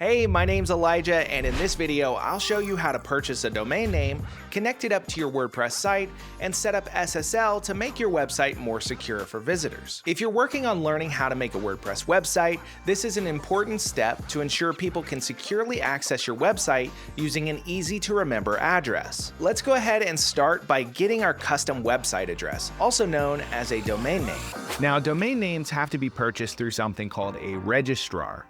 Hey, my name's Elijah, and in this video, I'll show you how to purchase a domain name, connect it up to your WordPress site, and set up SSL to make your website more secure for visitors. If you're working on learning how to make a WordPress website, this is an important step to ensure people can securely access your website using an easy-to-remember address. Let's go ahead and start by getting our custom website address, also known as a domain name. Now, domain names have to be purchased through something called a registrar.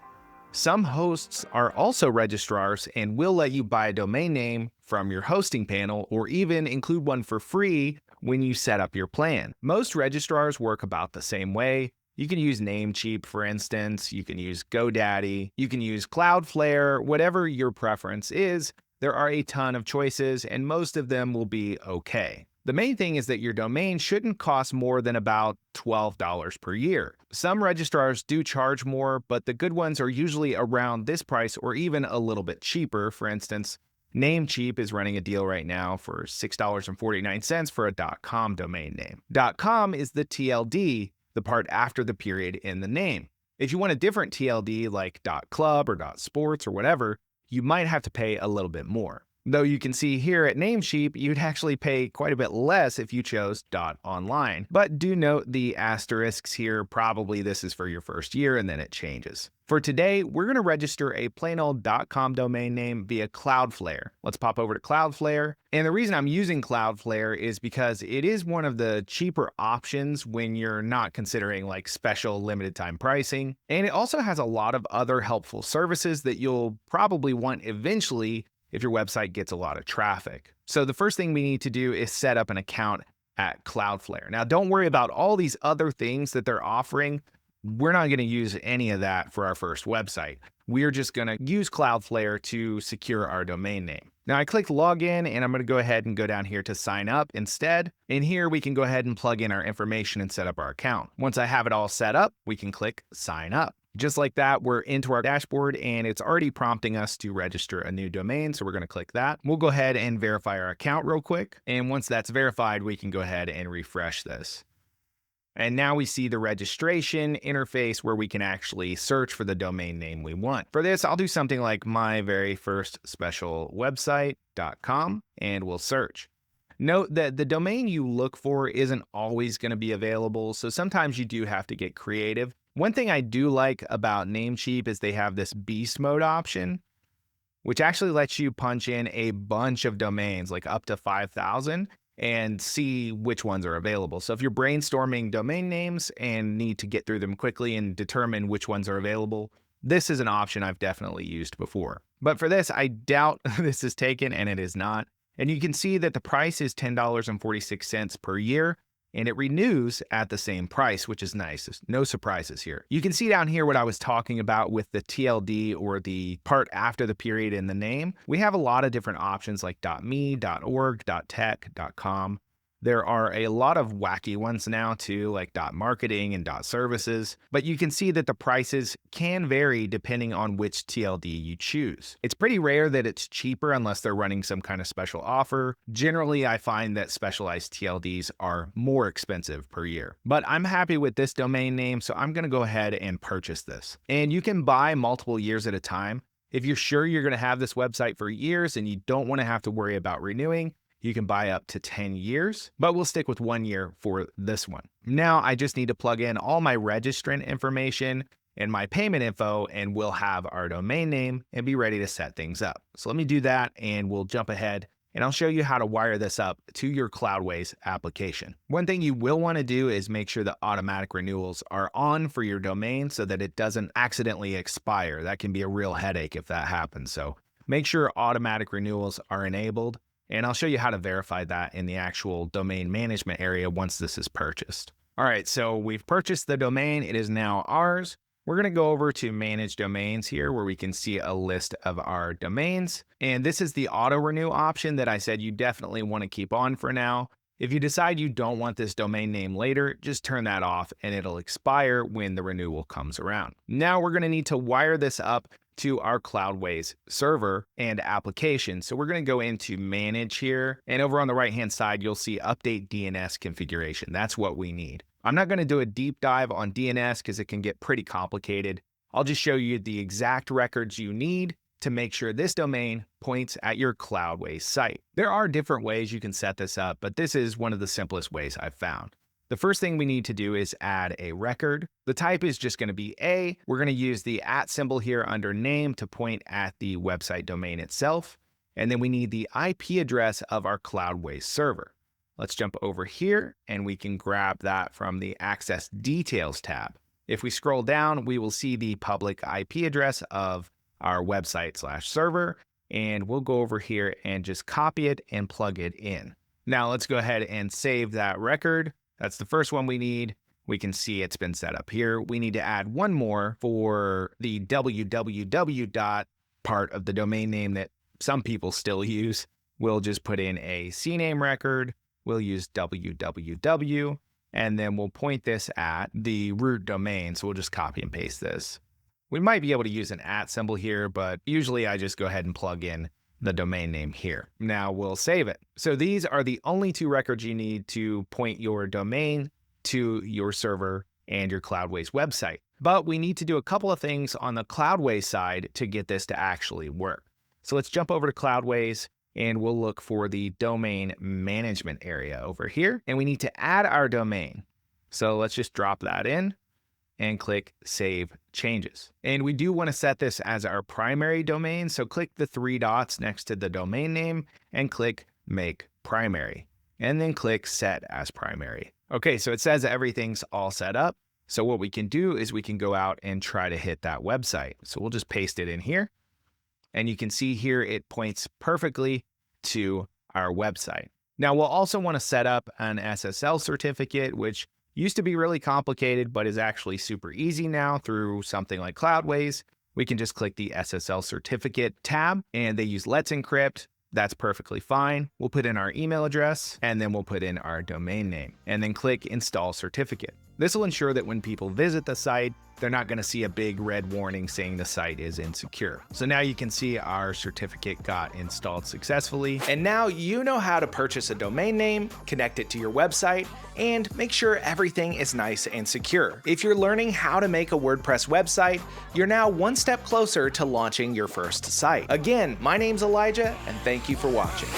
Some hosts are also registrars and will let you buy a domain name from your hosting panel or even include one for free when you set up your plan. Most registrars work about the same way. You can use Namecheap, for instance. You can use GoDaddy. You can use Cloudflare, whatever your preference is. There are a ton of choices and most of them will be okay. The main thing is that your domain shouldn't cost more than about $12 per year. Some registrars do charge more, but the good ones are usually around this price or even a little bit cheaper. For instance, Namecheap is running a deal right now for $6.49 for a .com domain name. .com is the TLD, the part after the period in the name. If you want a different TLD like .club or .sports or whatever, you might have to pay a little bit more. Though you can see here at Namecheap, you'd actually pay quite a bit less if you chose .online. But do note the asterisks here. Probably this is for your first year and then it changes. For today, we're going to register a plain old .com domain name via Cloudflare. Let's pop over to Cloudflare. And the reason I'm using Cloudflare is because it is one of the cheaper options when you're not considering like special limited time pricing. And it also has a lot of other helpful services that you'll probably want eventually if your website gets a lot of traffic. So the first thing we need to do is set up an account at Cloudflare. Now, don't worry about all these other things that they're offering. We're not going to use any of that for our first website. We're just going to use Cloudflare to secure our domain name. Now I clicked login and I'm going to go ahead and go down here to sign up instead. And here we can go ahead and plug in our information and set up our account. Once I have it all set up, we can click sign up. Just like that, we're into our dashboard and it's already prompting us to register a new domain. So we're going to click that. We'll go ahead and verify our account real quick. And once that's verified, we can go ahead and refresh this. And now we see the registration interface where we can actually search for the domain name we want. For this, I'll do something like my very first special website.com and we'll search. Note that the domain you look for isn't always going to be available. So sometimes you do have to get creative. One thing I do like about Namecheap is they have this beast mode option, which actually lets you punch in a bunch of domains, like up to 5,000, and see which ones are available. So if you're brainstorming domain names and need to get through them quickly and determine which ones are available, this is an option I've definitely used before. But for this, I doubt this is taken, and it is not. And you can see that the price is $10.46 per year. And it renews at the same price, which is nice. There's no surprises here. You can see down here what I was talking about with the TLD or the part after the period in the name. We have a lot of different options like .me, .org, .tech, .com. There are a lot of wacky ones now too, like .marketing and .services, but you can see that the prices can vary depending on which TLD you choose. It's pretty rare that it's cheaper unless they're running some kind of special offer. Generally, I find that specialized TLDs are more expensive per year, but I'm happy with this domain name, so I'm going to go ahead and purchase this. And you can buy multiple years at a time. If you're sure you're going to have this website for years and you don't want to have to worry about renewing, you can buy up to 10 years, but we'll stick with 1 year for this one. Now I just need to plug in all my registrant information and my payment info, and we'll have our domain name and be ready to set things up. So let me do that and we'll jump ahead and I'll show you how to wire this up to your Cloudways application. One thing you will want to do is make sure the automatic renewals are on for your domain so that it doesn't accidentally expire. That can be a real headache if that happens. So make sure automatic renewals are enabled. And I'll show you how to verify that in the actual domain management area once this is purchased. All right, so we've purchased the domain. It is now ours. We're going to go over to manage domains here where we can see a list of our domains. And this is the auto renew option that I said you definitely want to keep on for now. If you decide you don't want this domain name later, just turn that off and it'll expire when the renewal comes around. Now we're going to need to wire this up to our Cloudways server and application. So we're going to go into manage here, and over on the right hand side you'll see update DNS configuration. That's what we need. I'm not going to do a deep dive on DNS because it can get pretty complicated. I'll just show you the exact records you need to make sure this domain points at your Cloudways site. There are different ways you can set this up, but this is one of the simplest ways I've found. The first thing we need to do is add a record. The type is just going to be A. We're going to use the @ symbol here under name to point at the website domain itself. And then we need the IP address of our Cloudways server. Let's jump over here and we can grab that from the Access Details tab. If we scroll down, we will see the public IP address of our website/server, and we'll go over here and just copy it and plug it in. Now let's go ahead and save that record. That's the first one we need. We can see it's been set up here. We need to add one more for the www. Part of the domain name that some people still use. We'll just put in a CNAME record. We'll use www, and then we'll point this at the root domain. So we'll just copy and paste this. We might be able to use an @ symbol here, but usually I just go ahead and plug in the domain name here. Now we'll save it. So these are the only two records you need to point your domain to your server and your Cloudways website. But we need to do a couple of things on the Cloudways side to get this to actually work. So let's jump over to Cloudways and we'll look for the domain management area over here. And we need to add our domain. So let's just drop that in and click Save Changes. And we do want to set this as our primary domain. So click the 3 dots next to the domain name and click Make Primary. And then click Set as Primary. Okay, so it says everything's all set up. So what we can do is we can go out and try to hit that website. So we'll just paste it in here. And you can see here it points perfectly to our website. Now we'll also want to set up an SSL certificate, which used to be really complicated, but is actually super easy now through something like Cloudways. We can just click the SSL certificate tab and they use Let's Encrypt. That's perfectly fine. We'll put in our email address and then we'll put in our domain name and then click Install Certificate. This will ensure that when people visit the site, they're not going to see a big red warning saying the site is insecure. So now you can see our certificate got installed successfully. And now you know how to purchase a domain name, connect it to your website, and make sure everything is nice and secure. If you're learning how to make a WordPress website, you're now one step closer to launching your first site. Again, my name's Elijah, and thank you for watching.